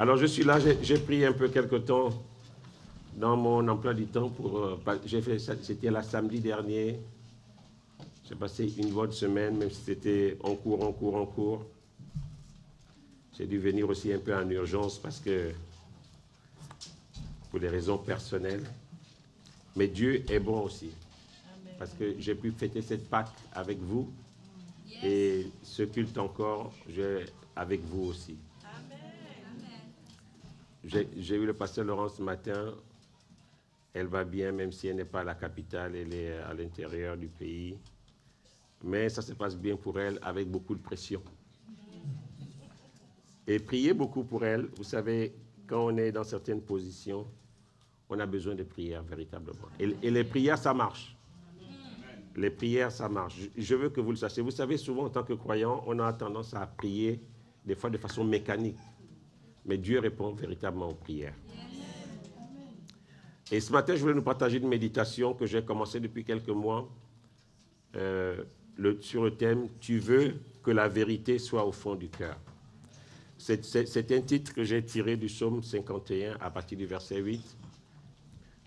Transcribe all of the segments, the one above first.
Alors je suis là, j'ai pris un peu quelque temps dans mon emploi du temps pour... j'ai fait ça, c'était la samedi dernier. J'ai passé une bonne semaine, même si c'était en cours. J'ai dû venir aussi un peu en urgence parce que, pour des raisons personnelles. Mais Dieu est bon aussi. Amen. Parce que j'ai pu fêter cette Pâque avec vous. Yes. Et ce culte encore, avec vous aussi. J'ai eu le pasteur Laurent ce matin. Elle va bien, même si elle n'est pas à la capitale, elle est à l'intérieur du pays. Mais ça se passe bien pour elle, avec beaucoup de pression. Et priez beaucoup pour elle. Vous savez, quand on est dans certaines positions, on a besoin de prières, véritablement. Et les prières, ça marche. Les prières, ça marche. Je veux que vous le sachiez. Vous savez, souvent, en tant que croyant, on a tendance à prier, des fois de façon mécanique. Mais Dieu répond véritablement aux prières. Et ce matin, je voulais nous partager une méditation que j'ai commencée depuis quelques mois sur le thème « Tu veux que la vérité soit au fond du cœur ». C'est un titre que j'ai tiré du psaume 51 à partir du verset 8.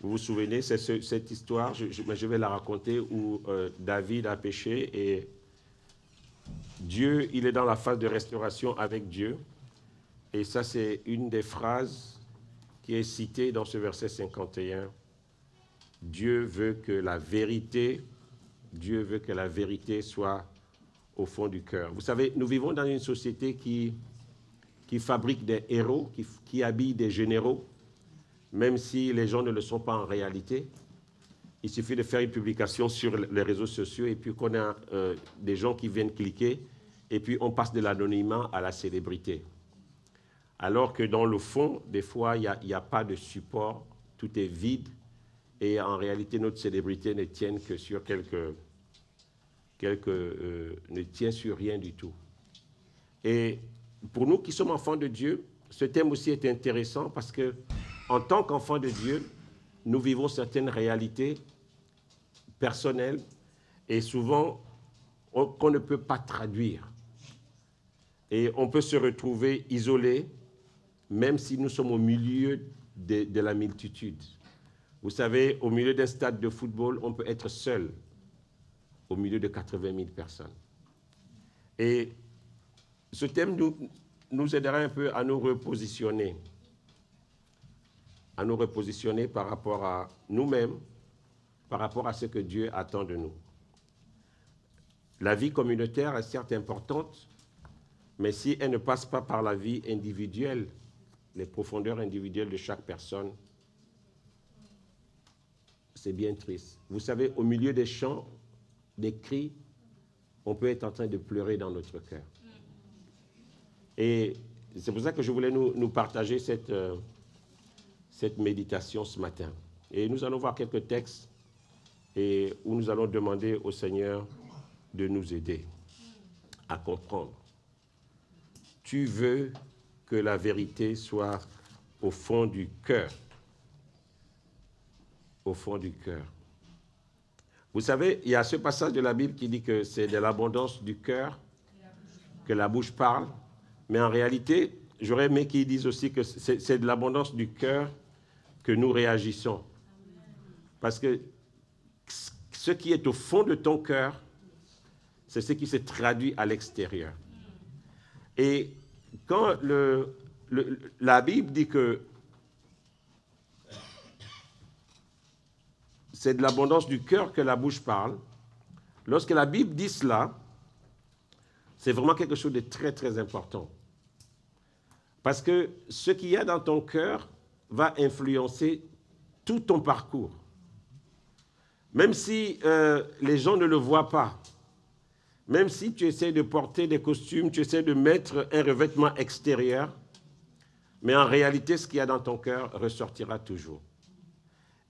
Vous vous souvenez, c'est cette histoire, je vais la raconter, où David a péché et Dieu, il est dans la phase de restauration avec Dieu. Et ça, c'est une des phrases qui est citée dans ce verset 51. Dieu veut que la vérité soit au fond du cœur. Vous savez, nous vivons dans une société qui fabrique des héros, qui habille des généraux, même si les gens ne le sont pas en réalité. Il suffit de faire une publication sur les réseaux sociaux et puis qu'on a des gens qui viennent cliquer et puis on passe de l'anonymat à la célébrité. Alors que dans le fond, des fois, il n'y a pas de support, tout est vide et en réalité, notre célébrité ne tient que sur ne tient sur rien du tout. Et pour nous qui sommes enfants de Dieu, ce thème aussi est intéressant parce que, en tant qu'enfants de Dieu, nous vivons certaines réalités personnelles et souvent qu'on ne peut pas traduire. Et on peut se retrouver isolé, même si nous sommes au milieu de la multitude. Vous savez, au milieu d'un stade de football, on peut être seul au milieu de 80 000 personnes. Et ce thème nous aidera un peu à nous repositionner par rapport à nous-mêmes, par rapport à ce que Dieu attend de nous. La vie communautaire est certes importante, mais si elle ne passe pas par la vie individuelle, les profondeurs individuelles de chaque personne, c'est bien triste. Vous savez, au milieu des chants, des cris, on peut être en train de pleurer dans notre cœur. Et c'est pour ça que je voulais nous partager cette méditation ce matin. Et nous allons voir quelques textes où nous allons demander au Seigneur de nous aider à comprendre. Tu veux que la vérité soit au fond du cœur. Au fond du cœur. Vous savez, il y a ce passage de la Bible qui dit que c'est de l'abondance du cœur que la bouche parle. Mais en réalité, j'aurais aimé qu'ils disent aussi que c'est de l'abondance du cœur que nous réagissons. Parce que ce qui est au fond de ton cœur, c'est ce qui se traduit à l'extérieur. Et quand la Bible dit que c'est de l'abondance du cœur que la bouche parle, lorsque la Bible dit cela, c'est vraiment quelque chose de très, très important. Parce que ce qu'il y a dans ton cœur va influencer tout ton parcours. Même si les gens ne le voient pas, même si tu essaies de porter des costumes, tu essaies de mettre un revêtement extérieur, mais en réalité, ce qu'il y a dans ton cœur ressortira toujours.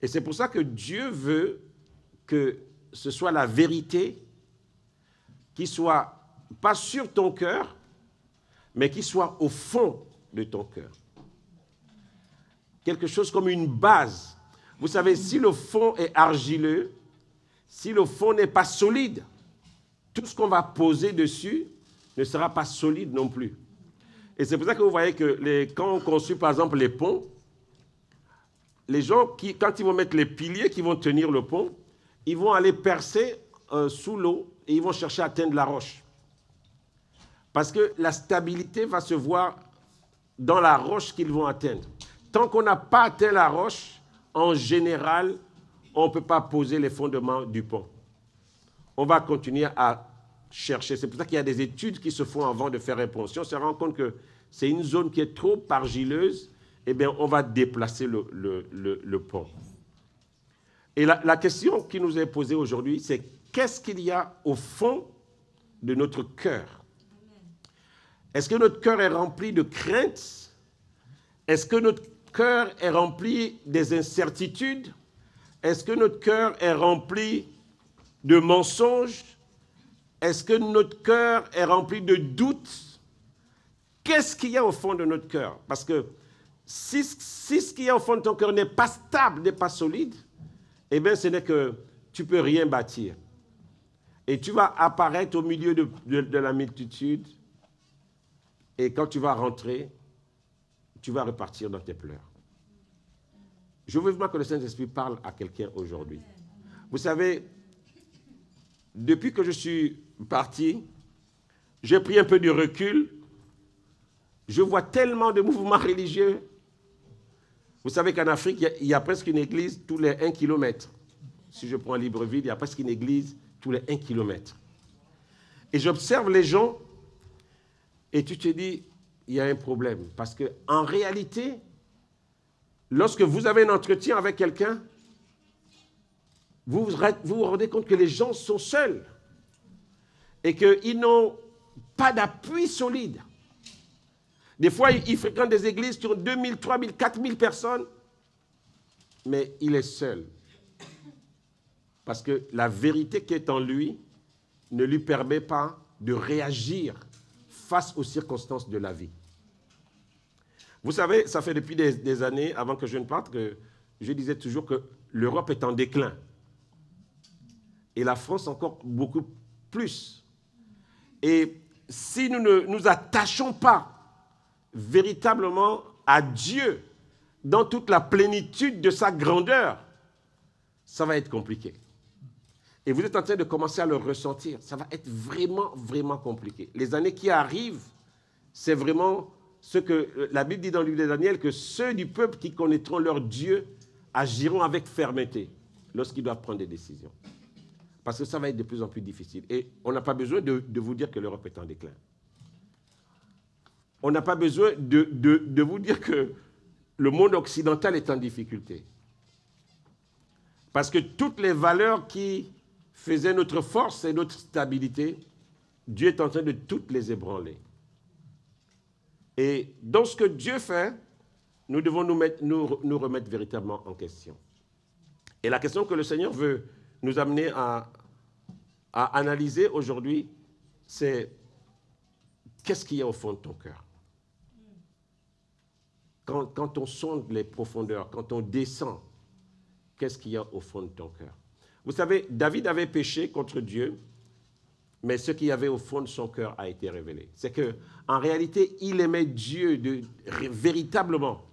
Et c'est pour ça que Dieu veut que ce soit la vérité qui soit pas sur ton cœur, mais qui soit au fond de ton cœur. Quelque chose comme une base. Vous savez, si le fond est argileux, si le fond n'est pas solide, tout ce qu'on va poser dessus ne sera pas solide non plus. Et c'est pour ça que vous voyez que quand on construit par exemple les ponts, les gens, quand ils vont mettre les piliers qui vont tenir le pont, ils vont aller percer sous l'eau et ils vont chercher à atteindre la roche. Parce que la stabilité va se voir dans la roche qu'ils vont atteindre. Tant qu'on n'a pas atteint la roche, en général, on ne peut pas poser les fondements du pont. On va continuer à chercher. C'est pour ça qu'il y a des études qui se font avant de faire un pont. Si on se rend compte que c'est une zone qui est trop argileuse, eh bien, on va déplacer le pont. Et la question qui nous est posée aujourd'hui, c'est qu'est-ce qu'il y a au fond de notre cœur? Est-ce que notre cœur est rempli de craintes? Est-ce que notre cœur est rempli des incertitudes? Est-ce que notre cœur est rempli de mensonges? Est-ce que notre cœur est rempli de doutes? Qu'est-ce qu'il y a au fond de notre cœur? Parce que si ce qu'il y a au fond de ton cœur n'est pas stable, n'est pas solide, eh bien, ce n'est que tu ne peux rien bâtir. Et tu vas apparaître au milieu de la multitude, et quand tu vas rentrer, tu vas repartir dans tes pleurs. Je veux vraiment que le Saint-Esprit parle à quelqu'un aujourd'hui. Vous savez, depuis que je suis parti, j'ai pris un peu de recul. Je vois tellement de mouvements religieux. Vous savez qu'en Afrique, il y a presque une église tous les 1 kilomètre. Si je prends Libreville, il y a presque une église tous les 1 kilomètre. Et j'observe les gens et tu te dis, il y a un problème. Parce qu'en réalité, lorsque vous avez un entretien avec quelqu'un, vous vous rendez compte que les gens sont seuls et qu'ils n'ont pas d'appui solide. Des fois, ils fréquentent des églises qui ont 2000, 3000, 4000 personnes, mais il est seul. Parce que la vérité qui est en lui ne lui permet pas de réagir face aux circonstances de la vie. Vous savez, ça fait depuis des années, avant que je ne parte, que je disais toujours que l'Europe est en déclin. Et la France encore beaucoup plus. Et si nous ne nous attachons pas véritablement à Dieu dans toute la plénitude de sa grandeur, ça va être compliqué. Et vous êtes en train de commencer à le ressentir. Ça va être vraiment, vraiment compliqué. Les années qui arrivent, c'est vraiment ce que la Bible dit dans le livre de Daniel, que ceux du peuple qui connaîtront leur Dieu agiront avec fermeté lorsqu'ils doivent prendre des décisions. Parce que ça va être de plus en plus difficile. Et on n'a pas besoin de vous dire que l'Europe est en déclin. On n'a pas besoin de vous dire que le monde occidental est en difficulté. Parce que toutes les valeurs qui faisaient notre force et notre stabilité, Dieu est en train de toutes les ébranler. Et dans ce que Dieu fait, nous devons nous remettre véritablement en question. Et la question que le Seigneur veut nous amener à analyser aujourd'hui, c'est qu'est-ce qu'il y a au fond de ton cœur? Quand on sonde les profondeurs, quand on descend, qu'est-ce qu'il y a au fond de ton cœur? Vous savez, David avait péché contre Dieu, mais ce qu'il y avait au fond de son cœur a été révélé. C'est qu'en réalité, il aimait Dieu véritablement.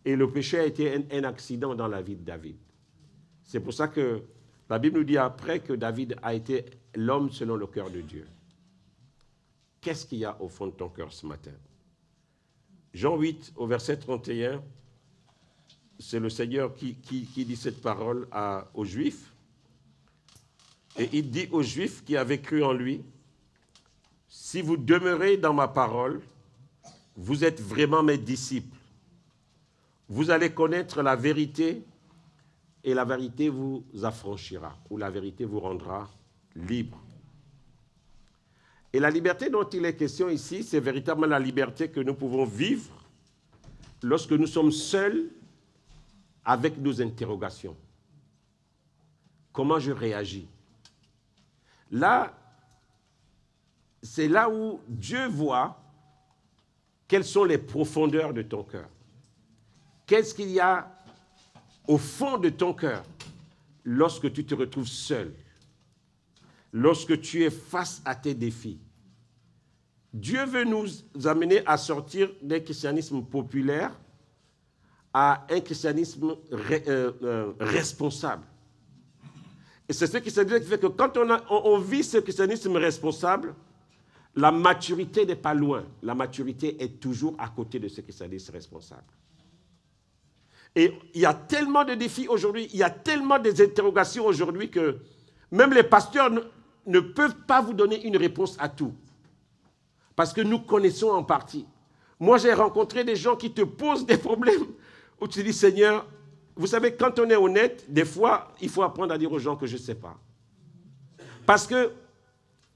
Et le péché a été un accident dans la vie de David. C'est pour ça que la Bible nous dit après que David a été l'homme selon le cœur de Dieu. Qu'est-ce qu'il y a au fond de ton cœur ce matin? Jean 8, au verset 31, c'est le Seigneur qui dit cette parole aux Juifs. Et il dit aux Juifs qui avaient cru en lui, « Si vous demeurez dans ma parole, vous êtes vraiment mes disciples. Vous allez connaître la vérité et la vérité vous affranchira, ou la vérité vous rendra libre. » Et la liberté dont il est question ici, c'est véritablement la liberté que nous pouvons vivre lorsque nous sommes seuls avec nos interrogations. Comment je réagis? Là, c'est là où Dieu voit quelles sont les profondeurs de ton cœur. Qu'est-ce qu'il y a au fond de ton cœur lorsque tu te retrouves seul, lorsque tu es face à tes défis. Dieu veut nous amener à sortir d'un christianisme populaire à un christianisme responsable. Et c'est ce qui fait que quand on vit ce christianisme responsable, la maturité n'est pas loin. La maturité est toujours à côté de ce christianisme responsable. Et il y a tellement de défis aujourd'hui, il y a tellement d'interrogations aujourd'hui que même les pasteurs ne peuvent pas vous donner une réponse à tout. Parce que nous connaissons en partie. Moi, j'ai rencontré des gens qui te posent des problèmes où tu dis, Seigneur, vous savez, quand on est honnête, des fois, il faut apprendre à dire aux gens que je ne sais pas. Parce que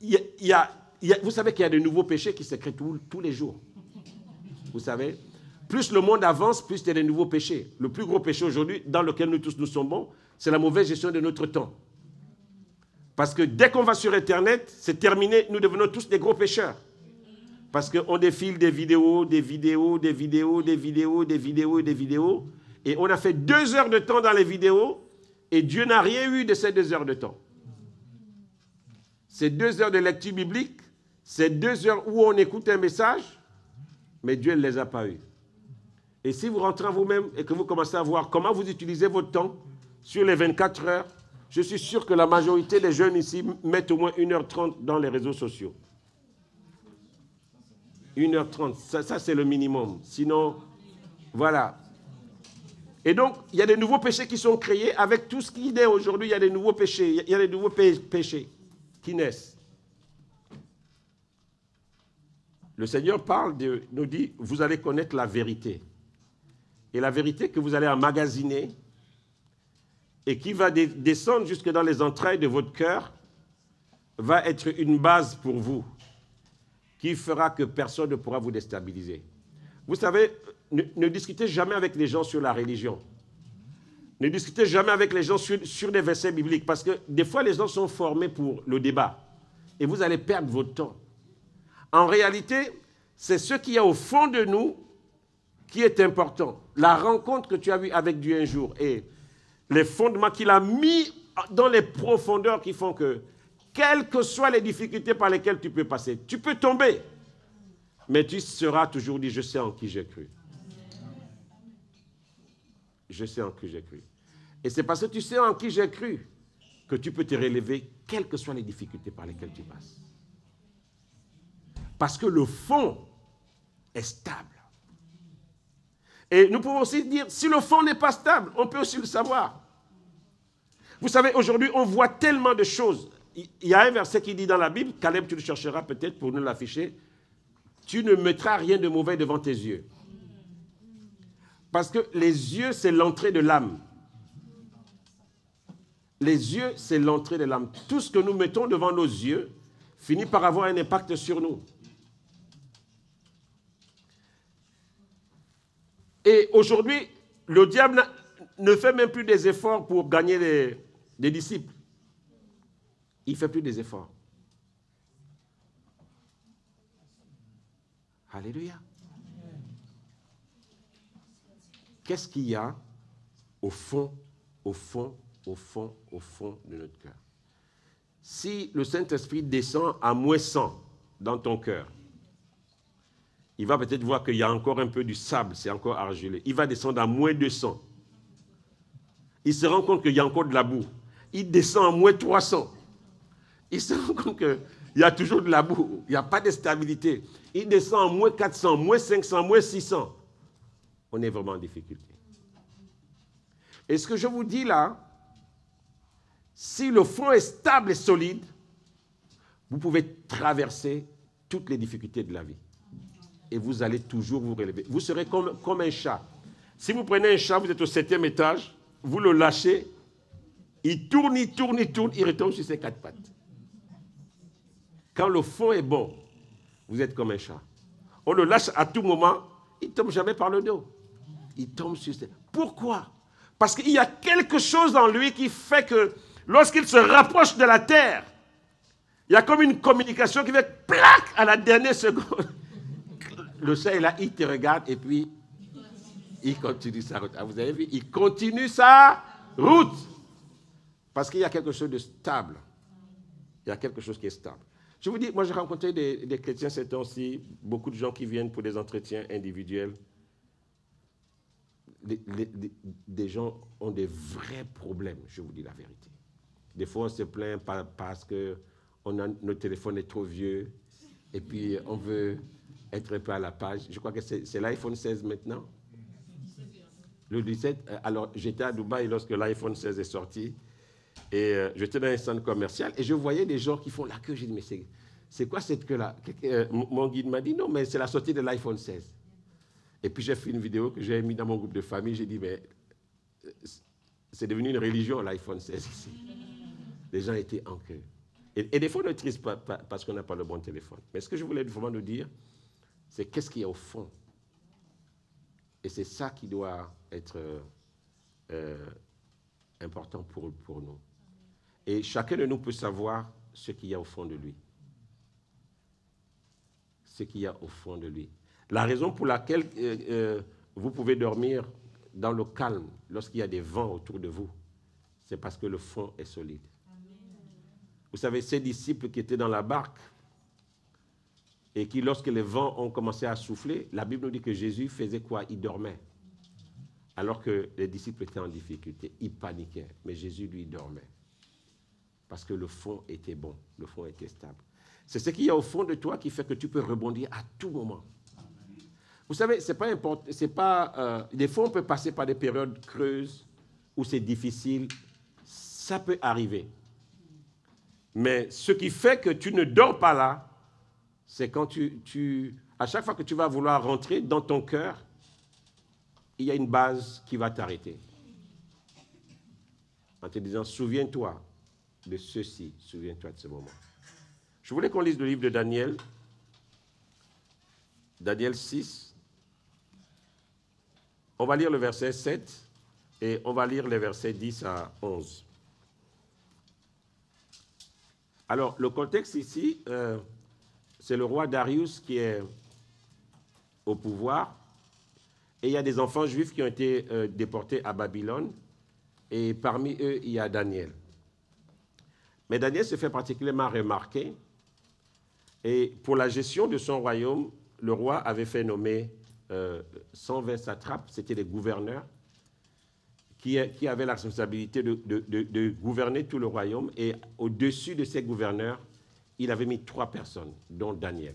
vous savez qu'il y a de nouveaux péchés qui se créent tous les jours. Vous savez, plus le monde avance, plus il y a de nouveaux péchés. Le plus gros péché aujourd'hui, dans lequel nous tous nous sommes bons, c'est la mauvaise gestion de notre temps. Parce que dès qu'on va sur Internet, c'est terminé, nous devenons tous des gros pécheurs. Parce qu'on défile des vidéos, et on a fait 2 heures de temps dans les vidéos, et Dieu n'a rien eu de ces 2 heures de temps. C'est 2 heures de lecture biblique, c'est 2 heures où on écoute un message, mais Dieu ne les a pas eus. Et si vous rentrez en vous-même et que vous commencez à voir comment vous utilisez votre temps sur les 24 heures, je suis sûr que la majorité des jeunes ici mettent au moins 1h30 dans les réseaux sociaux. 1h30, ça c'est le minimum. Sinon, voilà. Et donc, il y a des nouveaux péchés qui sont créés. Avec tout ce qui est aujourd'hui, il y a des nouveaux péchés. Il y a des nouveaux péchés qui naissent. Le Seigneur nous dit, vous allez connaître la vérité. Et la vérité que vous allez emmagasiner et qui va descendre jusque dans les entrailles de votre cœur va être une base pour vous, qui fera que personne ne pourra vous déstabiliser. Vous savez, ne discutez jamais avec les gens sur la religion. Ne discutez jamais avec les gens sur des versets bibliques, parce que des fois, les gens sont formés pour le débat. Et vous allez perdre votre temps. En réalité, c'est ce qu'il y a au fond de nous qui est important. La rencontre que tu as eue avec Dieu un jour et les fondements qu'il a mis dans les profondeurs qui font que, quelles que soient les difficultés par lesquelles tu peux passer, tu peux tomber, mais tu seras toujours dit, je sais en qui j'ai cru. Je sais en qui j'ai cru. Et c'est parce que tu sais en qui j'ai cru que tu peux te relever, quelles que soient les difficultés par lesquelles tu passes. Parce que le fond est stable. Et nous pouvons aussi dire, si le fond n'est pas stable, on peut aussi le savoir. Vous savez, aujourd'hui, on voit tellement de choses. Il y a un verset qui dit dans la Bible, Caleb, tu le chercheras peut-être pour nous l'afficher, tu ne mettras rien de mauvais devant tes yeux. Parce que les yeux, c'est l'entrée de l'âme. Les yeux, c'est l'entrée de l'âme. Tout ce que nous mettons devant nos yeux finit par avoir un impact sur nous. Et aujourd'hui, le diable ne fait même plus des efforts pour gagner des disciples. Il ne fait plus des efforts. Alléluia. Qu'est-ce qu'il y a au fond de notre cœur? Si le Saint-Esprit descend à -100 dans ton cœur, il va peut-être voir qu'il y a encore un peu du sable, c'est encore argileux. Il va descendre à -200. Il se rend compte qu'il y a encore de la boue. Il descend à -300. Il se rend compte qu'il y a toujours de la boue. Il n'y a pas de stabilité. Il descend à -400, -500, -600. On est vraiment en difficulté. Et ce que je vous dis là, si le fond est stable et solide, vous pouvez traverser toutes les difficultés de la vie. Et vous allez toujours vous relever. Vous serez comme un chat. Si vous prenez un chat, vous êtes au 7e étage, vous le lâchez, il tourne, il retombe sur ses 4 pattes. Quand le fond est bon, vous êtes comme un chat. On le lâche à tout moment, il ne tombe jamais par le dos. Il tombe sur ses... Pourquoi? Parce qu'il y a quelque chose en lui qui fait que lorsqu'il se rapproche de la terre, il y a comme une communication qui fait plac à la dernière seconde. Le chat est là, il te regarde et puis il continue sa route. Ah, vous avez vu? Il continue sa route. Parce qu'il y a quelque chose de stable. Il y a quelque chose qui est stable. Je vous dis, moi j'ai rencontré des chrétiens ces temps-ci, beaucoup de gens qui viennent pour des entretiens individuels. Des gens ont des vrais problèmes, je vous dis la vérité. Des fois, on se plaint parce que notre téléphone est trop vieux et puis on veut être un peu à la page. Je crois que c'est l'iPhone 16 maintenant. Le 17, alors j'étais à Dubaï lorsque l'iPhone 16 est sorti et j'étais dans un centre commercial et je voyais des gens qui font la queue. J'ai dit, mais c'est quoi cette queue-là? Mon guide m'a dit, non, mais c'est la sortie de l'iPhone 16. Et puis j'ai fait une vidéo que j'ai mise dans mon groupe de famille. J'ai dit, mais c'est devenu une religion l'iPhone 16 ici. Les gens étaient en queue. Et des fois, on ne triste pas parce qu'on n'a pas le bon téléphone. Mais ce que je voulais vraiment nous dire, c'est qu'est-ce qu'il y a au fond. Et c'est ça qui doit être important pour nous. Et chacun de nous peut savoir ce qu'il y a au fond de lui. Ce qu'il y a au fond de lui. La raison pour laquelle vous pouvez dormir dans le calme lorsqu'il y a des vents autour de vous, c'est parce que le fond est solide. Vous savez, ces disciples qui étaient dans la barque et qui, lorsque les vents ont commencé à souffler, la Bible nous dit que Jésus faisait quoi? Il dormait. Alors que les disciples étaient en difficulté, ils paniquaient. Mais Jésus, lui, dormait. Parce que le fond était bon, le fond était stable. C'est ce qu'il y a au fond de toi qui fait que tu peux rebondir à tout moment. Vous savez, c'est pas important, des fois, on peut passer par des périodes creuses où c'est difficile. Ça peut arriver. Mais ce qui fait que tu ne dors pas là, c'est quand à chaque fois que tu vas vouloir rentrer dans ton cœur, il y a une base qui va t'arrêter. En te disant, souviens-toi de ceci, souviens-toi de ce moment. Je voulais qu'on lise le livre de Daniel, Daniel 6. On va lire le verset 7 et on va lire les versets 10 à 11. Alors, le contexte ici, c'est le roi Darius qui est au pouvoir. Et il y a des enfants juifs qui ont été déportés à Babylone. Et parmi eux, il y a Daniel. Mais Daniel se fait particulièrement remarquer. Et pour la gestion de son royaume, le roi avait fait nommer 120 satrapes, c'était des gouverneurs, qui avaient la responsabilité de gouverner tout le royaume. Et au-dessus de ces gouverneurs, il avait mis 3 personnes, dont Daniel.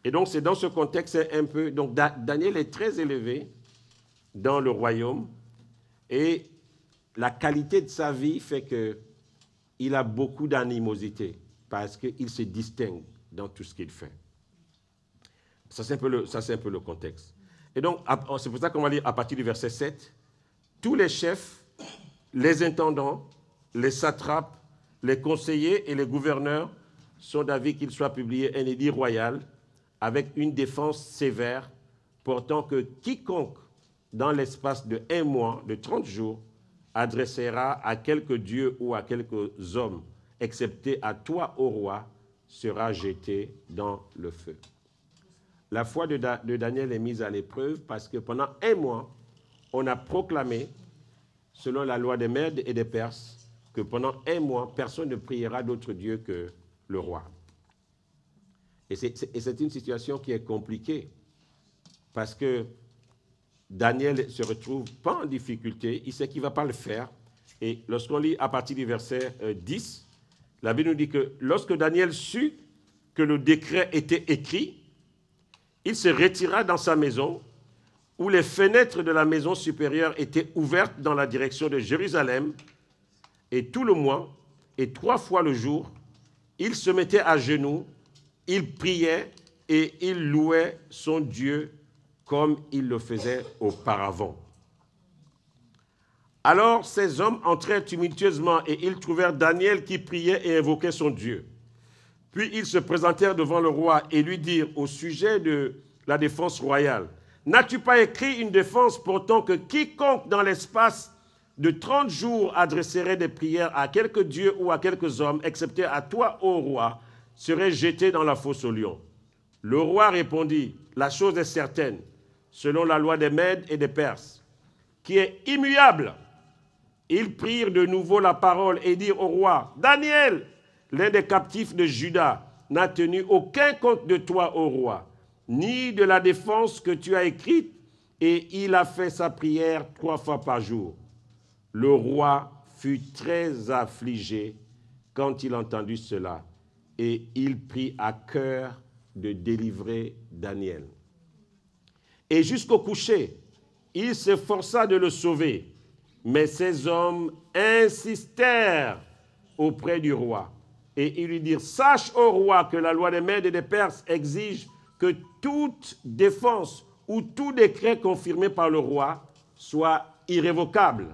Et donc, c'est dans ce contexte un peu... Donc, Daniel est très élevé dans le royaume et la qualité de sa vie fait qu'il a beaucoup d'animosité parce qu'il se distingue dans tout ce qu'il fait. Ça, c'est un peu le contexte. Et donc, c'est pour ça qu'on va lire à partir du verset 7. Tous les chefs, les intendants, les satrapes, les conseillers et les gouverneurs sont d'avis qu'il soit publié un édit royal avec une défense sévère portant que quiconque, dans l'espace de 1 mois, de 30 jours, adressera à quelque dieu ou à quelques hommes, excepté à toi, ô roi, sera jeté dans le feu. La foi de Daniel est mise à l'épreuve parce que pendant 1 mois, on a proclamé, selon la loi des Mèdes et des Perses, que pendant 1 mois, personne ne priera d'autre Dieu que le roi. Et c'est une situation qui est compliquée parce que Daniel ne se retrouve pas en difficulté, il sait qu'il ne va pas le faire. Et lorsqu'on lit à partir du verset 10, la Bible nous dit que lorsque Daniel sut que le décret était écrit, il se retira dans sa maison, où les fenêtres de la maison supérieure étaient ouvertes dans la direction de Jérusalem, et tout le mois, et 3 fois le jour, il se mettait à genoux, il priait et il louait son Dieu comme il le faisait auparavant. Alors ces hommes entrèrent tumultueusement et ils trouvèrent Daniel qui priait et invoquait son Dieu. Puis ils se présentèrent devant le roi et lui dirent au sujet de la défense royale, « N'as-tu pas écrit une défense portant que quiconque dans l'espace de 30 jours adresserait des prières à quelque dieu ou à quelques hommes, excepté à toi, ô roi, serait jeté dans la fosse aux lions ?» Le roi répondit, « La chose est certaine, selon la loi des Mèdes et des Perses, qui est immuable. » Ils prirent de nouveau la parole et dirent au roi, « Daniel, l'un des captifs de Juda, n'a tenu aucun compte de toi, ô roi, ni de la défense que tu as écrite, et il a fait sa prière 3 fois par jour. Le roi fut très affligé quand il entendit cela, et il prit à cœur de délivrer Daniel. Et jusqu'au coucher, il s'efforça de le sauver, mais ces hommes insistèrent auprès du roi. Et ils lui dirent, sache, ô roi, que la loi des Mèdes et des Perses exige que toute défense ou tout décret confirmé par le roi soit irrévocable.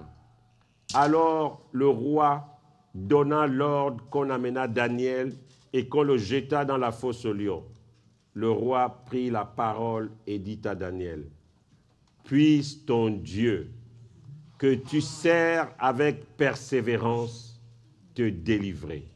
Alors le roi donna l'ordre qu'on amena Daniel et qu'on le jeta dans la fosse aux lions. Le roi prit la parole et dit à Daniel, « Puisse ton Dieu, que tu sers avec persévérance, te délivrer. »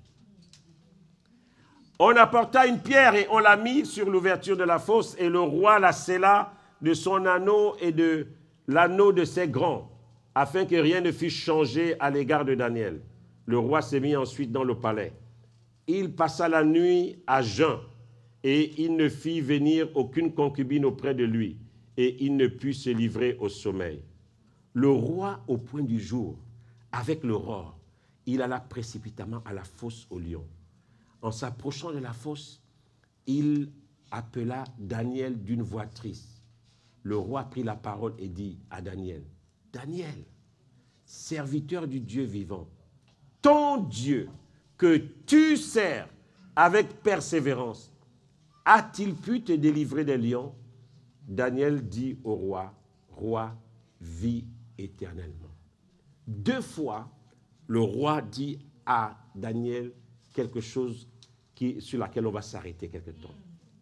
On apporta une pierre et on la mit sur l'ouverture de la fosse, et le roi la scella de son anneau et de l'anneau de ses grands, afin que rien ne fût changé à l'égard de Daniel. Le roi s'est mis ensuite dans le palais. Il passa la nuit à jeun, et il ne fit venir aucune concubine auprès de lui, et il ne put se livrer au sommeil. Le roi, au point du jour, avec l'aurore, il alla précipitamment à la fosse aux lions. En s'approchant de la fosse, il appela Daniel d'une voix triste. Le roi prit la parole et dit à Daniel, « Daniel, serviteur du Dieu vivant, ton Dieu que tu sers avec persévérance, a-t-il pu te délivrer des lions ?» Daniel dit au roi, « Roi, vis éternellement. » 2 fois, le roi dit à Daniel quelque chose sur laquelle on va s'arrêter quelque temps.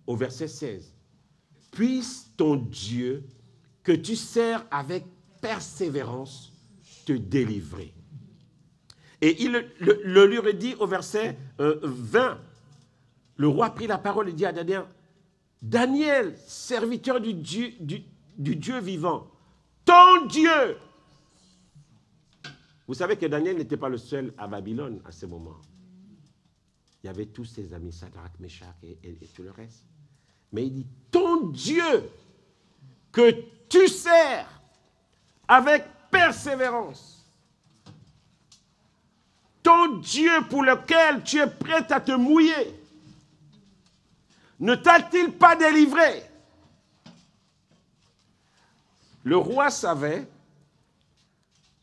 Au verset 16, « Puisse ton Dieu, que tu sers avec persévérance, te délivrer. » Et il le lui redit au verset 20. Le roi prit la parole et dit à Daniel, « Daniel, serviteur du Dieu vivant, ton Dieu. » Vous savez que Daniel n'était pas le seul à Babylone à ce moment. Il y avait tous ses amis, Shadrach, Meshach et tout le reste. Mais il dit, ton Dieu que tu sers avec persévérance, ton Dieu pour lequel tu es prêt à te mouiller, ne t'a-t-il pas délivré? Le roi savait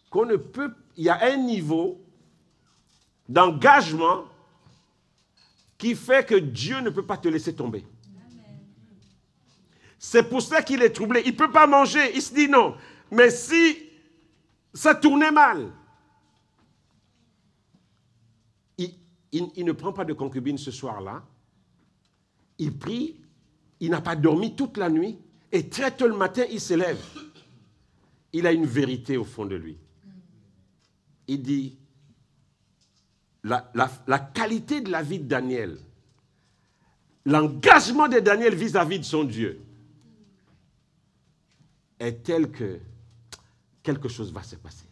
qu'on ne peut, il y a un niveau d'engagement qui fait que Dieu ne peut pas te laisser tomber. C'est pour ça qu'il est troublé. Il ne peut pas manger. Il se dit non. Mais si ça tournait mal, il ne prend pas de concubine ce soir-là. Il prie. Il n'a pas dormi toute la nuit. Et très tôt le matin, il se lève. Il a une vérité au fond de lui. Il dit, la qualité de la vie de Daniel, l'engagement de Daniel vis-à-vis de son Dieu est tel que quelque chose va se passer.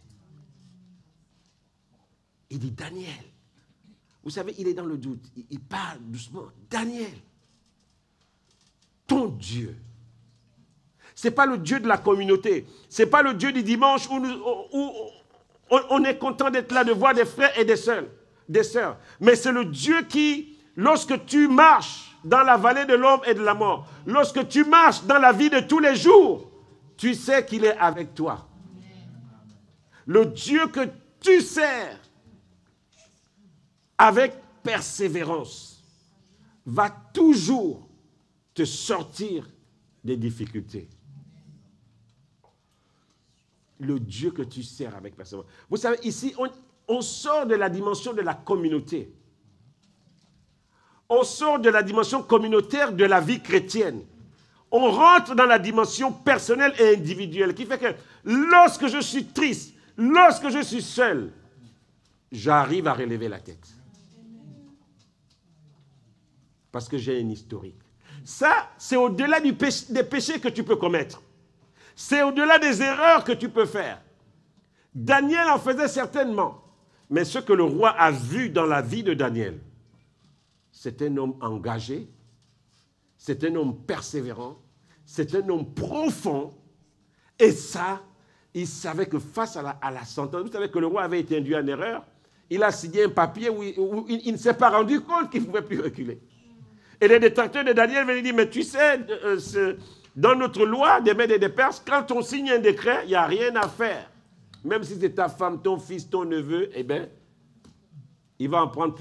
Il dit, Daniel, vous savez, il est dans le doute, il parle doucement, Daniel, ton Dieu. Ce n'est pas le Dieu de la communauté, ce n'est pas le Dieu du dimanche où on est content d'être là, de voir des frères et des sœurs. Mais c'est le Dieu qui, lorsque tu marches dans la vallée de l'ombre et de la mort, lorsque tu marches dans la vie de tous les jours, tu sais qu'il est avec toi. Le Dieu que tu sers avec persévérance va toujours te sortir des difficultés. Le Dieu que tu sers avec persévérance. Vous savez, ici, on sort de la dimension de la communauté. On sort de la dimension communautaire de la vie chrétienne. On rentre dans la dimension personnelle et individuelle qui fait que lorsque je suis triste, lorsque je suis seul, j'arrive à relever la tête. Parce que j'ai un historique. Ça, c'est au-delà des péchés que tu peux commettre. C'est au-delà des erreurs que tu peux faire. Daniel en faisait certainement. Mais ce que le roi a vu dans la vie de Daniel, c'est un homme engagé, c'est un homme persévérant, c'est un homme profond. Et ça, il savait que face à la sentence, vous savez que le roi avait été induit en erreur. Il a signé un papier où il ne s'est pas rendu compte qu'il ne pouvait plus reculer. Et les détracteurs de Daniel venaient dire, mais tu sais, dans notre loi des Mèdes et des Perses, quand on signe un décret, il n'y a rien à faire. Même si c'est ta femme, ton fils, ton neveu, eh bien, il va en prendre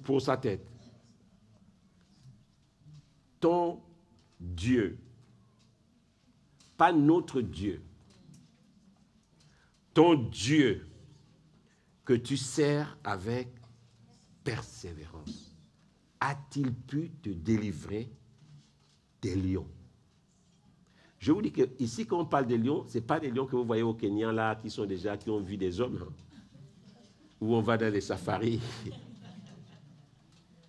pour sa tête. Ton Dieu, pas notre Dieu, ton Dieu que tu sers avec persévérance, a-t-il pu te délivrer des lions? Je vous dis que ici, quand on parle des lions, ce n'est pas des lions que vous voyez au Kenya, là, qui ont vu des hommes, hein, où on va dans les safaris.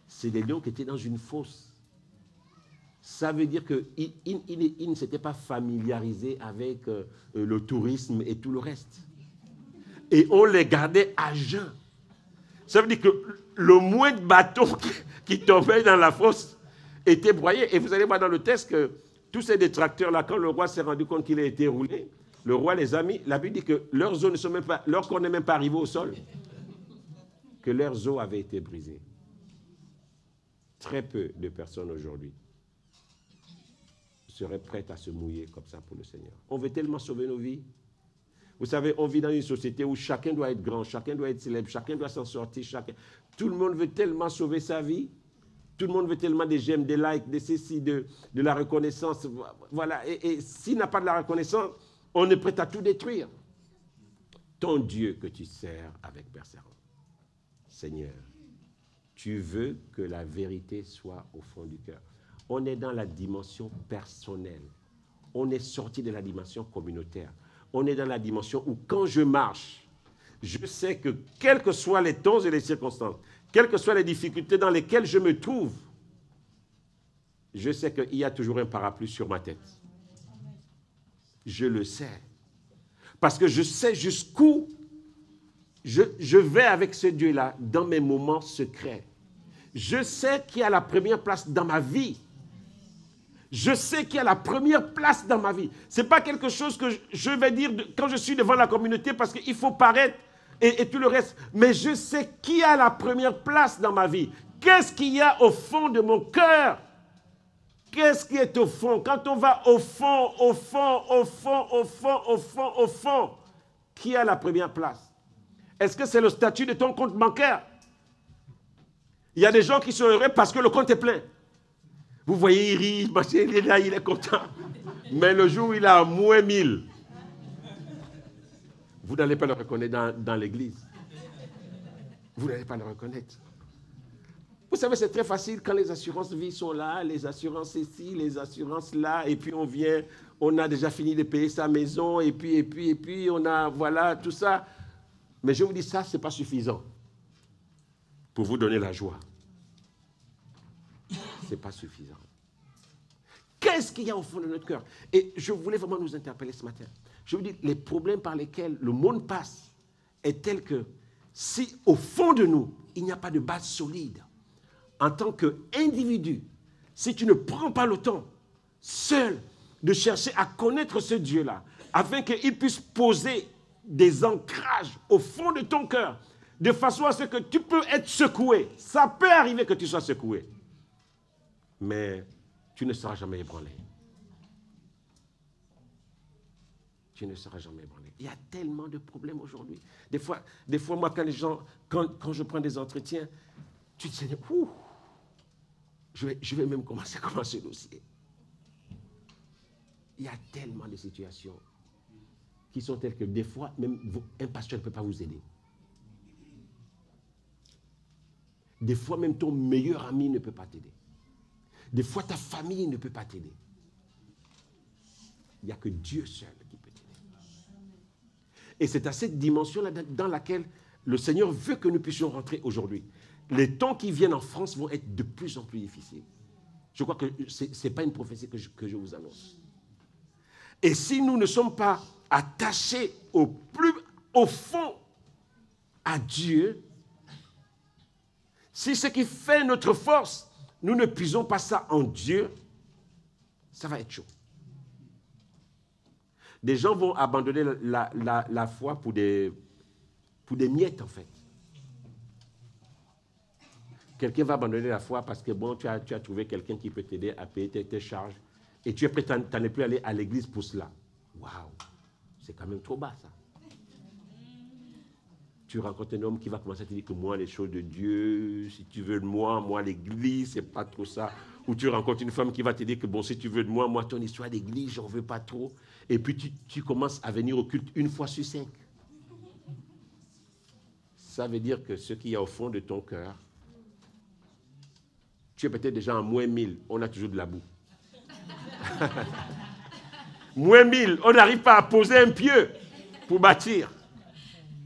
C'est des lions qui étaient dans une fosse. Ça veut dire qu'il ne s'était pas familiarisé avec le tourisme et tout le reste. Et on les gardait à jeun. Ça veut dire que le moins de bateaux qui tombaient dans la fosse était broyé. Et vous allez voir dans le texte que tous ces détracteurs-là, quand le roi s'est rendu compte qu'il a été roulé, le roi les a mis. La Bible dit que leurs os ne sont même pas, leur corps n'est même pas arrivé au sol, que leurs os avaient été brisés. Très peu de personnes aujourd'hui seraient prêtes à se mouiller comme ça pour le Seigneur. On veut tellement sauver nos vies. Vous savez, on vit dans une société où chacun doit être grand, chacun doit être célèbre, chacun doit s'en sortir. Tout le monde veut tellement sauver sa vie. Tout le monde veut tellement des j'aime, des likes, des ceci, de la reconnaissance. Voilà. Et s'il n'a pas de la reconnaissance, on est prêt à tout détruire. Ton Dieu que tu sers avec persévérance. Seigneur, tu veux que la vérité soit au fond du cœur. On est dans la dimension personnelle. On est sorti de la dimension communautaire. On est dans la dimension où quand je marche, je sais que quels que soient les temps et les circonstances, quelles que soient les difficultés dans lesquelles je me trouve, je sais qu'il y a toujours un parapluie sur ma tête. Je le sais. Parce que je sais jusqu'où je vais avec ce Dieu-là dans mes moments secrets. Je sais qui a la première place dans ma vie. Je sais qui a la première place dans ma vie. Ce n'est pas quelque chose que je vais dire quand je suis devant la communauté parce qu'il faut paraître et tout le reste. Mais je sais qui a la première place dans ma vie. Qu'est-ce qu'il y a au fond de mon cœur? Qu'est-ce qui est au fond? Quand on va au fond, qui a la première place? Est-ce que c'est le statut de ton compte bancaire? Il y a des gens qui sont heureux parce que le compte est plein. Vous voyez, il rit, il est là, il est content. Mais le jour où il a moins 1000, vous n'allez pas le reconnaître dans l'église. Vous n'allez pas le reconnaître. Vous savez, c'est très facile quand les assurances vie sont là, les assurances ici, les assurances là, et puis on vient, on a déjà fini de payer sa maison, et puis on a, voilà, tout ça. Mais je vous dis, ça, ce n'est pas suffisant pour vous donner la joie. Ce n'est pas suffisant. Qu'est-ce qu'il y a au fond de notre cœur? Et je voulais vraiment nous interpeller ce matin. Je vous dis, les problèmes par lesquels le monde passe est tel que si au fond de nous, il n'y a pas de base solide, en tant qu'individu, si tu ne prends pas le temps, seul, de chercher à connaître ce Dieu-là, afin qu'il puisse poser des ancrages au fond de ton cœur, de façon à ce que tu peux être secoué. Ça peut arriver que tu sois secoué. Mais tu ne seras jamais ébranlé. Tu ne seras jamais ébranlé. Il y a tellement de problèmes aujourd'hui. Des fois, moi, quand je prends des entretiens, tu te dis, je vais même commencer ce dossier. Il y a tellement de situations qui sont telles que des fois, même un pasteur ne peut pas vous aider. Des fois, même ton meilleur ami ne peut pas t'aider. Des fois, ta famille ne peut pas t'aider. Il n'y a que Dieu seul qui peut t'aider. Et c'est à cette dimension-là dans laquelle le Seigneur veut que nous puissions rentrer aujourd'hui. Les temps qui viennent en France vont être de plus en plus difficiles. Je crois que ce n'est pas une prophétie que je vous annonce. Et si nous ne sommes pas attachés au fond à Dieu, Si ce qui fait notre force, nous ne puisons pas ça en Dieu, ça va être chaud. Des gens vont abandonner la foi pour des miettes, en fait. Quelqu'un va abandonner la foi parce que, bon, tu as trouvé quelqu'un qui peut t'aider à payer tes charges et tu es prêt, tu n'es plus allé à l'église pour cela. Waouh, c'est quand même trop bas, ça. Tu rencontres un homme qui va commencer à te dire que moi, les choses de Dieu, si tu veux de moi, l'église, c'est pas trop ça. Ou tu rencontres une femme qui va te dire que, bon, si tu veux de moi, ton histoire d'église, j'en veux pas trop. Et puis, tu commences à venir au culte une fois sur 5. Ça veut dire que ce qu'il y a au fond de ton cœur, tu es peut-être déjà en moins 1000, on a toujours de la boue. Moins 1000, on n'arrive pas à poser un pied pour bâtir.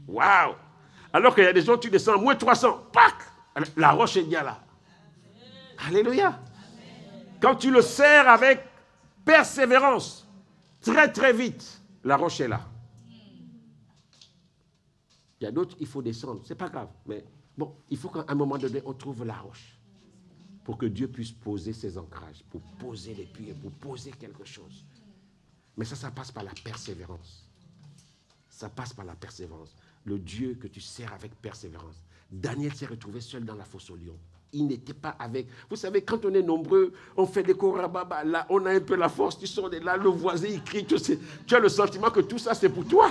Waouh! Alors qu'il y a des gens, tu descends à moins 300, pac! La roche est bien là. Alléluia! Quand tu le serres avec persévérance, très très vite, la roche est là. Il y a d'autres, il faut descendre, c'est pas grave, mais bon, il faut qu'à un moment donné, on trouve la roche pour que Dieu puisse poser ses ancrages, pour poser les pieds, pour poser quelque chose. Mais ça passe par la persévérance. Ça passe par la persévérance. Le Dieu que tu sers avec persévérance. Daniel s'est retrouvé seul dans la fosse au lion. Il n'était pas avec... Vous savez, quand on est nombreux, on fait des korababa, là, on a un peu la force, tu sors de là, le voisin, il crie, tu as le sentiment que tout ça, c'est pour toi.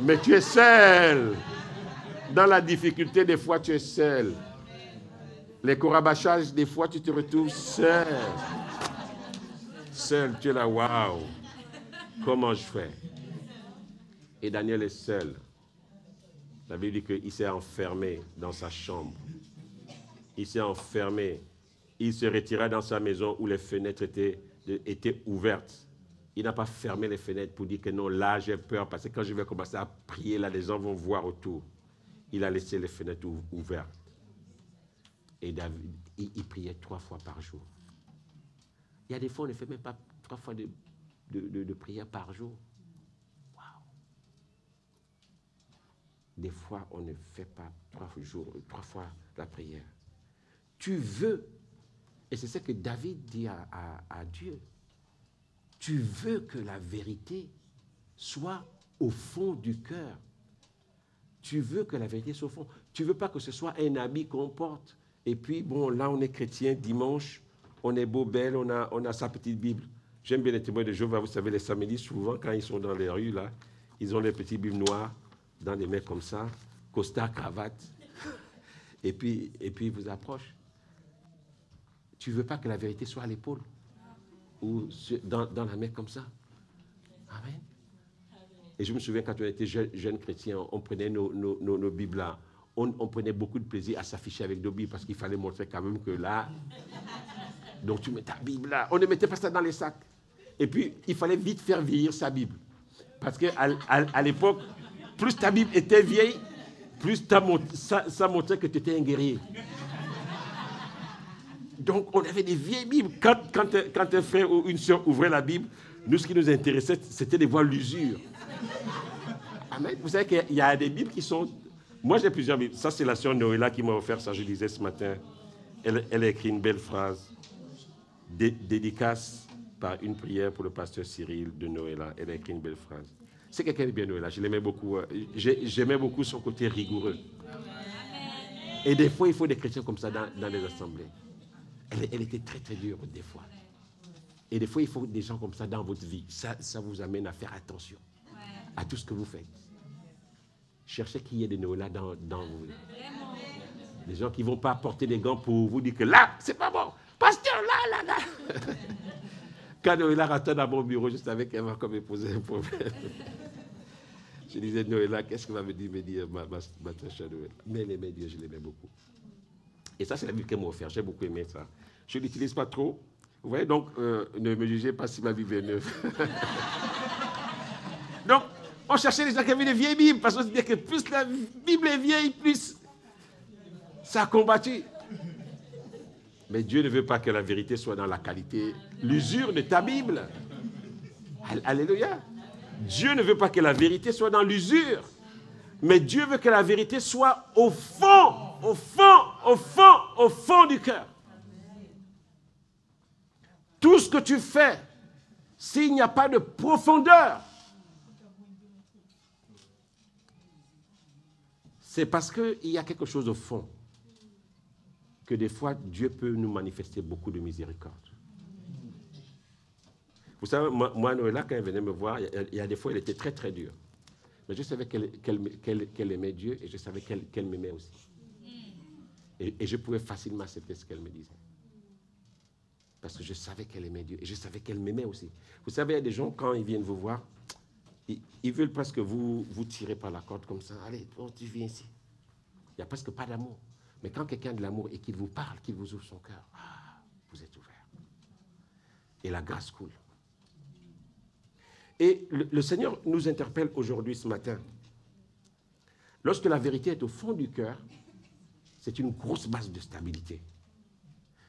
Mais tu es seul. Dans la difficulté, des fois, tu es seul. Les corabachages, des fois, tu te retrouves seul. Seul, tu es là, waouh. Comment je fais? Et Daniel est seul. La Bible dit qu'il s'est enfermé dans sa chambre. Il s'est enfermé. Il se retira dans sa maison où les fenêtres étaient ouvertes. Il n'a pas fermé les fenêtres pour dire que non, là, j'ai peur, parce que quand je vais commencer à prier, là, les gens vont voir autour. Il a laissé les fenêtres ouvertes. Et David, il priait 3 fois par jour. Il y a des fois, on ne fait même pas 3 fois de prière par jour. Waouh! Des fois, on ne fait pas 3 fois la prière. Tu veux, et c'est ce que David dit à Dieu, tu veux que la vérité soit au fond du cœur. Tu veux que la vérité soit au fond. Tu ne veux pas que ce soit un habit qu'on porte. Et puis, bon, là, on est chrétien, dimanche, on est beau, belle, on a sa petite Bible. J'aime bien les témoins de Jéhovah. Vous savez, les samedis, souvent, quand ils sont dans les rues, là, ils ont les petites Bibles noires dans des mains comme ça, costard, cravate, et puis ils vous approchent. Tu ne veux pas que la vérité soit à l'épaule ou dans la main comme ça. Amen. Et je me souviens, quand on était jeunes chrétiens, on prenait nos Bibles là. On prenait beaucoup de plaisir à s'afficher avec nos Bibles parce qu'il fallait montrer quand même que là, donc tu mets ta Bible là. On ne mettait pas ça dans les sacs. Et puis, il fallait vite faire vieillir sa Bible. Parce qu'à l'époque, plus ta Bible était vieille, plus ça montrait que tu étais un guerrier. Donc, on avait des vieilles Bibles. Quand un frère ou une soeur ouvrait la Bible, nous, ce qui nous intéressait, c'était de voir l'usure. Amen. Vous savez qu'il y a des Bibles qui sont... Moi, j'ai plusieurs Bibles. Ça, c'est la sœur Noëlla qui m'a offert ça, je disais ce matin. Elle a écrit une belle phrase. Dédicace par une prière pour le pasteur Cyril de Noëlla. Elle a écrit une belle phrase. C'est quelqu'un de bien Noëlla. Je l'aimais beaucoup. J'aimais beaucoup son côté rigoureux. Et des fois, il faut des chrétiens comme ça dans les assemblées. Elle était très, très dure, des fois. Et des fois, il faut des gens comme ça dans votre vie. Ça vous amène à faire attention à tout ce que vous faites. Cherchez qu'il y ait des Noëlla dans vous. Des gens qui ne vont pas porter des gants pour vous dire que là, c'est pas bon. Pasteur, là. Quand Noëlla rentrait dans mon bureau, je savais qu'elle va comme me poser un problème. Je disais, Noëlla, qu'est-ce que va me dire ma chère Noëlla? Mais elle aimait Dieu, je l'aimais beaucoup. Et ça, c'est la Bible qu'elle m'a offert. J'ai beaucoup aimé ça. Je ne l'utilise pas trop. Vous voyez, donc, ne me jugez pas si ma Bible est neuve. Donc, on cherchait les gens qui avaient des vieilles Bibles, parce qu'on se disait que plus la Bible est vieille, plus ça a combattu. Mais Dieu ne veut pas que la vérité soit dans la qualité, l'usure de ta Bible. Alléluia. Dieu ne veut pas que la vérité soit dans l'usure. Mais Dieu veut que la vérité soit au fond, au fond, au fond, au fond du cœur. Tout ce que tu fais, s'il n'y a pas de profondeur, c'est parce qu'il y a quelque chose au fond que des fois, Dieu peut nous manifester beaucoup de miséricorde. Vous savez, moi Noëlla, quand elle venait me voir, il y a des fois, elle était très, très dure. Mais je savais qu'elle aimait Dieu et je savais qu'elle m'aimait aussi. Et je pouvais facilement accepter ce qu'elle me disait. Parce que je savais qu'elle aimait Dieu et je savais qu'elle m'aimait aussi. Vous savez, il y a des gens, quand ils viennent vous voir, ils veulent presque vous tirer par la corde comme ça. Allez, oh, tu viens ici. Il n'y a presque pas d'amour. Mais quand quelqu'un a de l'amour et qu'il vous parle, qu'il vous ouvre son cœur, vous êtes ouvert. Et la grâce coule. Et le Seigneur nous interpelle aujourd'hui, ce matin. Lorsque la vérité est au fond du cœur, c'est une grosse base de stabilité.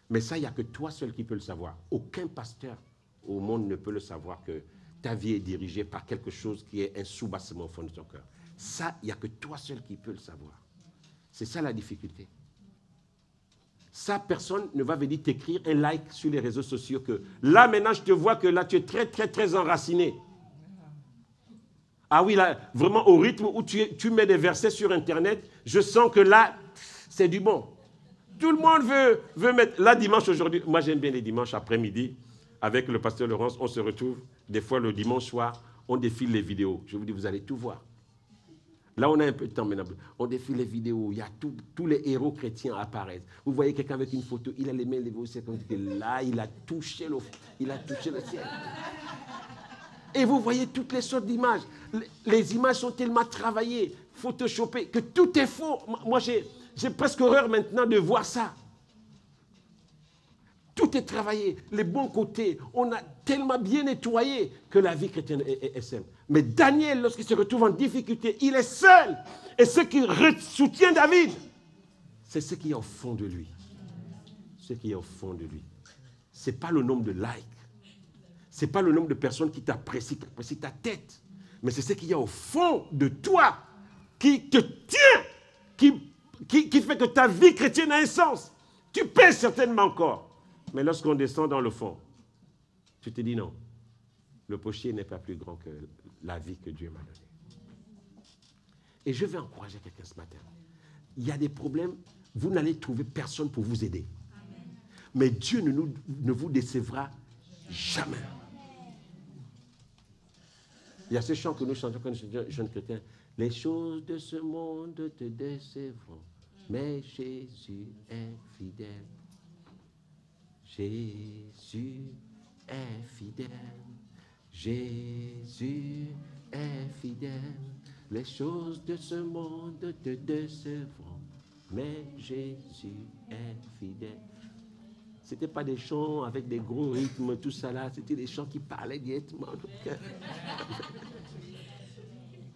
Mais ça, il n'y a que toi seul qui peux le savoir. Aucun pasteur au monde ne peut le savoir que ta vie est dirigée par quelque chose qui est un soubassement au fond de ton cœur. Ça, il n'y a que toi seul qui peux le savoir. C'est ça la difficulté. Ça, personne ne va venir t'écrire un like sur les réseaux sociaux que là, maintenant, je te vois que là, tu es très, très, très enraciné. Ah oui, là, vraiment au rythme où tu mets des versets sur Internet, je sens que là, c'est du bon. Tout le monde veut mettre... Là, dimanche aujourd'hui, moi j'aime bien les dimanches après-midi, avec le pasteur Laurence, on se retrouve, des fois le dimanche soir, on défile les vidéos. Je vous dis, vous allez tout voir. Là, on a un peu de temps maintenant. On défile les vidéos, il y a tous les héros chrétiens apparaissent. Vous voyez quelqu'un avec une photo, il a les mains levées au ciel, là, il a touché le ciel. Et vous voyez toutes les sortes d'images. Les images sont tellement travaillées, photoshopées, que tout est faux. Moi, j'ai presque horreur maintenant de voir ça. Tout est travaillé, les bons côtés. On a tellement bien nettoyé que la vie chrétienne est saine. Mais Daniel, lorsqu'il se retrouve en difficulté, il est seul. Et ce qui soutient David, c'est ce qui est au fond de lui. Ce qui est au fond de lui. Ce n'est pas le nombre de likes. Ce n'est pas le nombre de personnes qui t'apprécient ta tête. Mais c'est ce qu'il y a au fond de toi qui te tient, qui fait que ta vie chrétienne a un sens. Tu pèses certainement encore. Mais lorsqu'on descend dans le fond, tu te dis non. Le potier n'est pas plus grand que la vie que Dieu m'a donnée. Et je vais encourager quelqu'un ce matin. Il y a des problèmes, vous n'allez trouver personne pour vous aider. Mais Dieu ne vous décevra jamais. Il y a ce chant que nous chantons quand nous sommes jeunes chrétiens. Les choses de ce monde te décevront, mais Jésus est fidèle. Jésus est fidèle. Jésus est fidèle. Les choses de ce monde te décevront, mais Jésus est fidèle. Ce n'était pas des chants avec des gros rythmes, tout ça là. C'était des chants qui parlaient directement.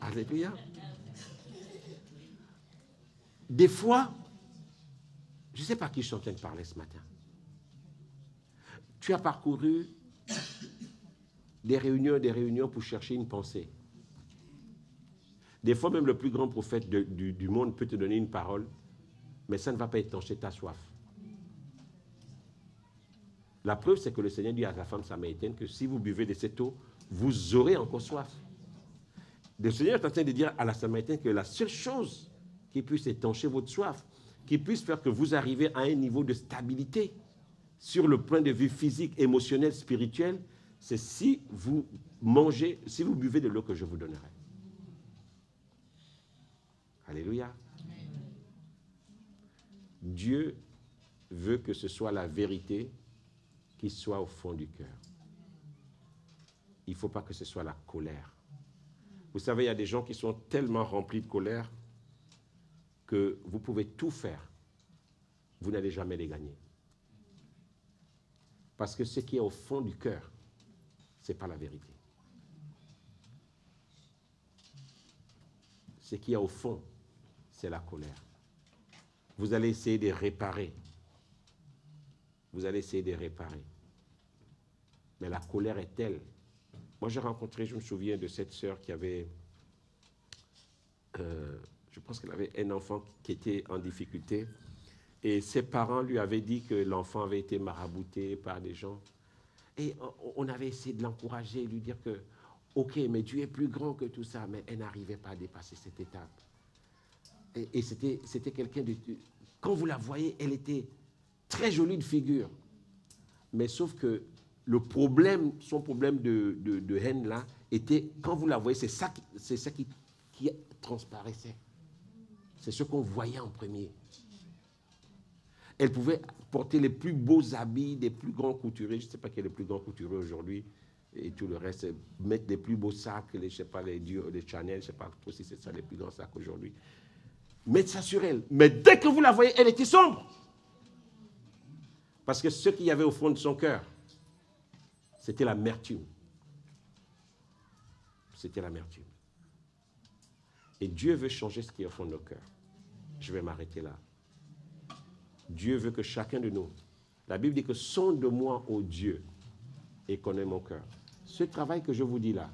Alléluia. Des fois, je ne sais pas qui je suis en train de parler ce matin. Tu as parcouru des réunions pour chercher une pensée. Des fois, même le plus grand prophète du monde peut te donner une parole, mais ça ne va pas étancher ta soif. La preuve, c'est que le Seigneur dit à la femme samaritaine que si vous buvez de cette eau, vous aurez encore soif. Le Seigneur est en train de dire à la samaritaine que la seule chose qui puisse étancher votre soif, qui puisse faire que vous arrivez à un niveau de stabilité sur le point de vue physique, émotionnel, spirituel, c'est si vous mangez, si vous buvez de l'eau que je vous donnerai. Alléluia. Dieu veut que ce soit la vérité qui soit au fond du cœur. Il ne faut pas que ce soit la colère. Vous savez, il y a des gens qui sont tellement remplis de colère que vous pouvez tout faire. Vous n'allez jamais les gagner. Parce que ce qui est au fond du cœur, ce n'est pas la vérité. Ce qui est au fond, c'est la colère. Vous allez essayer de réparer. Vous allez essayer de réparer. Mais la colère est telle. Moi, j'ai rencontré, je me souviens de cette sœur qui avait, je pense qu'elle avait un enfant qui était en difficulté. Et ses parents lui avaient dit que l'enfant avait été marabouté par des gens. Et on avait essayé de l'encourager, lui dire que, OK, mais Dieu est plus grand que tout ça, mais elle n'arrivait pas à dépasser cette étape. Et c'était quelqu'un de... Quand vous la voyez, elle était très jolie de figure. Mais sauf que le problème, son problème de haine là, était, quand vous la voyez, c'est ça qui transparaissait. C'est ce qu'on voyait en premier. Elle pouvait porter les plus beaux habits des plus grands couturiers. Je ne sais pas qui est le plus grand couturier aujourd'hui. Et tout le reste, mettre les plus beaux sacs, je ne sais pas, les Chanel, je ne sais pas trop si c'est ça les plus grands sacs aujourd'hui. Mettre ça sur elle. Mais dès que vous la voyez, elle était sombre. Parce que ce qu'il y avait au fond de son cœur, c'était l'amertume. C'était l'amertume. Et Dieu veut changer ce qui est au fond de nos cœurs. Je vais m'arrêter là. Dieu veut que chacun de nous, la Bible dit que sonde-moi, ô Dieu, et connais mon cœur. Ce travail que je vous dis là,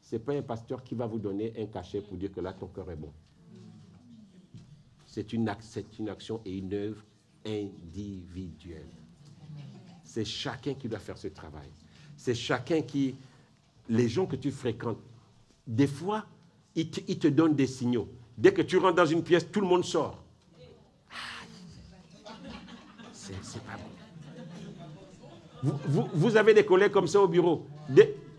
ce n'est pas un pasteur qui va vous donner un cachet pour dire que là, ton cœur est bon. C'est une action et une œuvre individuelle. C'est chacun qui doit faire ce travail. C'est chacun qui... Les gens que tu fréquentes, des fois, ils te donnent des signaux. Dès que tu rentres dans une pièce, tout le monde sort. C'est pas bon. Vous avez des collègues comme ça au bureau.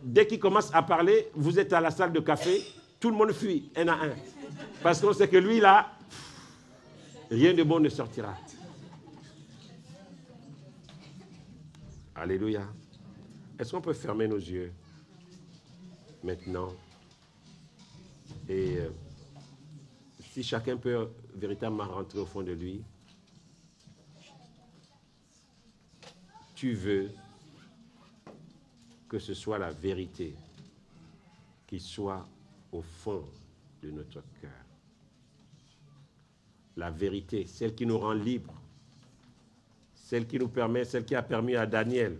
Dès qu'ils commencent à parler, vous êtes à la salle de café, tout le monde fuit, un à un. Parce qu'on sait que lui, là, rien de bon ne sortira. Alléluia. Est-ce qu'on peut fermer nos yeux maintenant? Et si chacun peut véritablement rentrer au fond de lui, tu veux que ce soit la vérité qui soit au fond de notre cœur. La vérité, celle qui nous rend libres, celle qui nous permet, celle qui a permis à Daniel,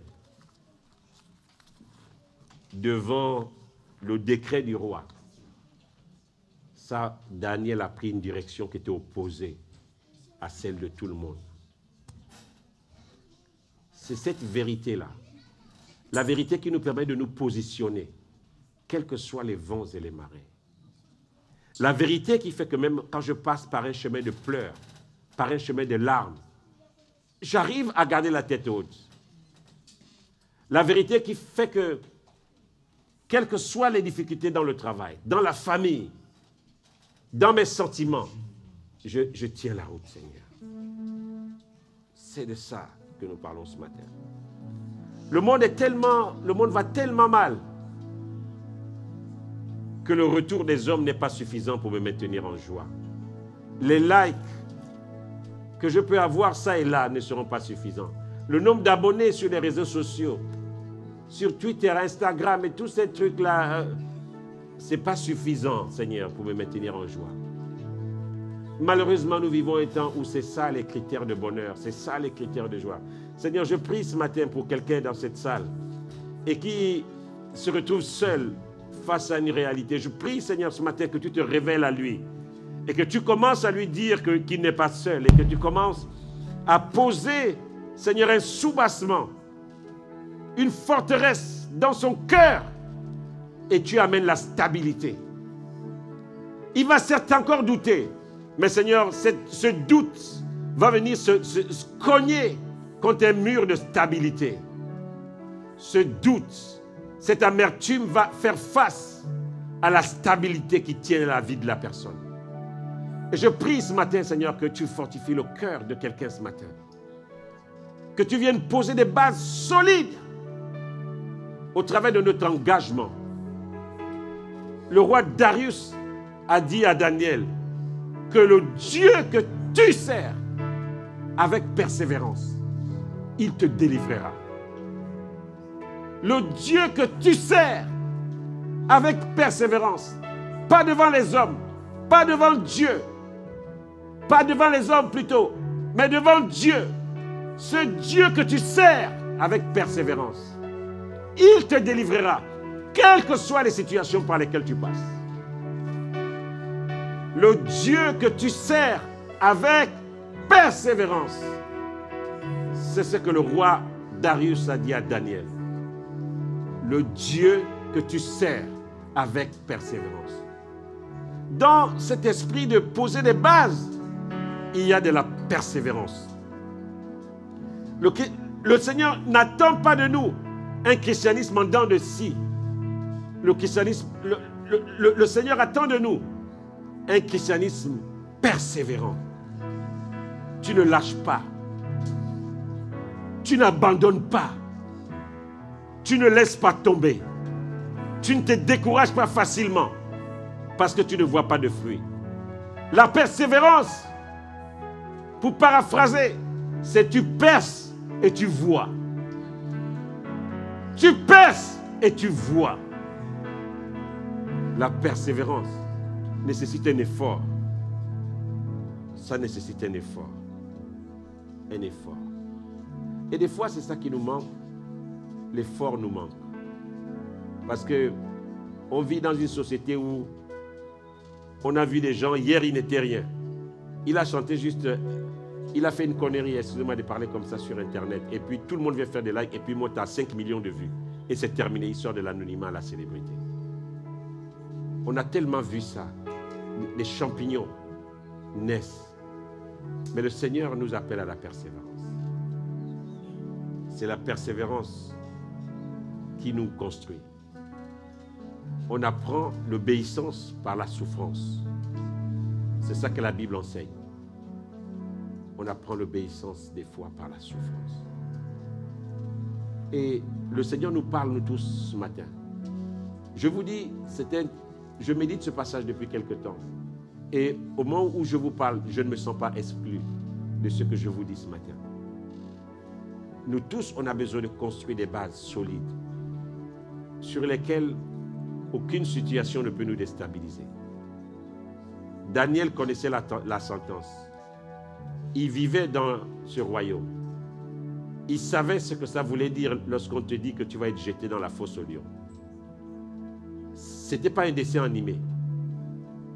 devant le décret du roi, ça, Daniel a pris une direction qui était opposée à celle de tout le monde. C'est cette vérité-là, la vérité qui nous permet de nous positionner, quels que soient les vents et les marées. La vérité qui fait que même quand je passe par un chemin de pleurs, par un chemin de larmes, j'arrive à garder la tête haute. La vérité qui fait que, quelles que soient les difficultés dans le travail, dans la famille, dans mes sentiments, je tiens la route, Seigneur. C'est de ça que nous parlons ce matin. Le monde va tellement mal que le retour des hommes n'est pas suffisant pour me maintenir en joie. Les likes que je peux avoir ça et là ne seront pas suffisants. Le nombre d'abonnés sur les réseaux sociaux, sur Twitter, Instagram et tous ces trucs-là, ce n'est pas suffisant, Seigneur, pour me maintenir en joie. Malheureusement, nous vivons un temps où c'est ça les critères de bonheur, c'est ça les critères de joie. Seigneur, je prie ce matin pour quelqu'un dans cette salle et qui se retrouve seul face à une réalité. Je prie, Seigneur, ce matin que tu te révèles à lui et que tu commences à lui dire qu'il n'est pas seul et que tu commences à poser, Seigneur, un soubassement, une forteresse dans son cœur et tu amènes la stabilité. Il va certes encore douter, mais Seigneur, ce doute va venir se cogner contre un mur de stabilité. Ce doute, cette amertume va faire face à la stabilité qui tient la vie de la personne. Et je prie ce matin, Seigneur, que tu fortifies le cœur de quelqu'un ce matin. Que tu viennes poser des bases solides au travers de notre engagement. Le roi Darius a dit à Daniel que le Dieu que tu sers avec persévérance, il te délivrera. Le Dieu que tu sers avec persévérance, pas devant les hommes, pas devant Dieu, pas devant les hommes plutôt, mais devant Dieu, ce Dieu que tu sers avec persévérance, il te délivrera, quelles que soient les situations par lesquelles tu passes. Le Dieu que tu sers avec persévérance. C'est ce que le roi Darius a dit à Daniel. Le Dieu que tu sers avec persévérance. Dans cet esprit de poser des bases, il y a de la persévérance. Le Seigneur n'attend pas de nous un christianisme en dents de scie. Le Seigneur attend de nous un christianisme persévérant. Tu ne lâches pas. Tu n'abandonnes pas. Tu ne laisses pas tomber. Tu ne te décourages pas facilement parce que tu ne vois pas de fruits. La persévérance, pour paraphraser, c'est tu perces et tu vois. Tu perces et tu vois. La persévérance nécessite un effort. Ça nécessite un effort. Un effort. Et des fois, c'est ça qui nous manque. L'effort nous manque. Parce que on vit dans une société où on a vu des gens, hier il n'était rien. Il a chanté juste, il a fait une connerie, excusez-moi de parler comme ça sur Internet. Et puis tout le monde vient faire des likes et puis monte à 5 millions de vues. Et c'est terminé, il sort de l'anonymat à la célébrité. On a tellement vu ça. Les champignons naissent. Mais le Seigneur nous appelle à la persévérance. C'est la persévérance qui nous construit. On apprend l'obéissance par la souffrance. C'est ça que la Bible enseigne. On apprend l'obéissance des fois par la souffrance. Et le Seigneur nous parle, nous tous, ce matin. Je vous dis, je médite ce passage depuis quelque temps. Et au moment où je vous parle, je ne me sens pas exclu de ce que je vous dis ce matin. Nous tous, on a besoin de construire des bases solides sur lesquelles aucune situation ne peut nous déstabiliser. Daniel connaissait la sentence. Il vivait dans ce royaume. Il savait ce que ça voulait dire lorsqu'on te dit que tu vas être jeté dans la fosse au lion. Ce n'était pas un dessin animé.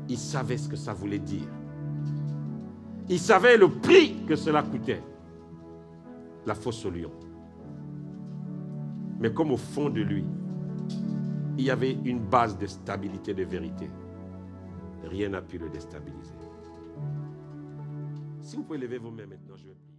Il savait ce que ça voulait dire. Il savait le prix que cela coûtait. La fosse au lion. Mais comme au fond de lui, il y avait une base de stabilité, de vérité. Rien n'a pu le déstabiliser. Si vous pouvez lever vos mains maintenant, je vais prier.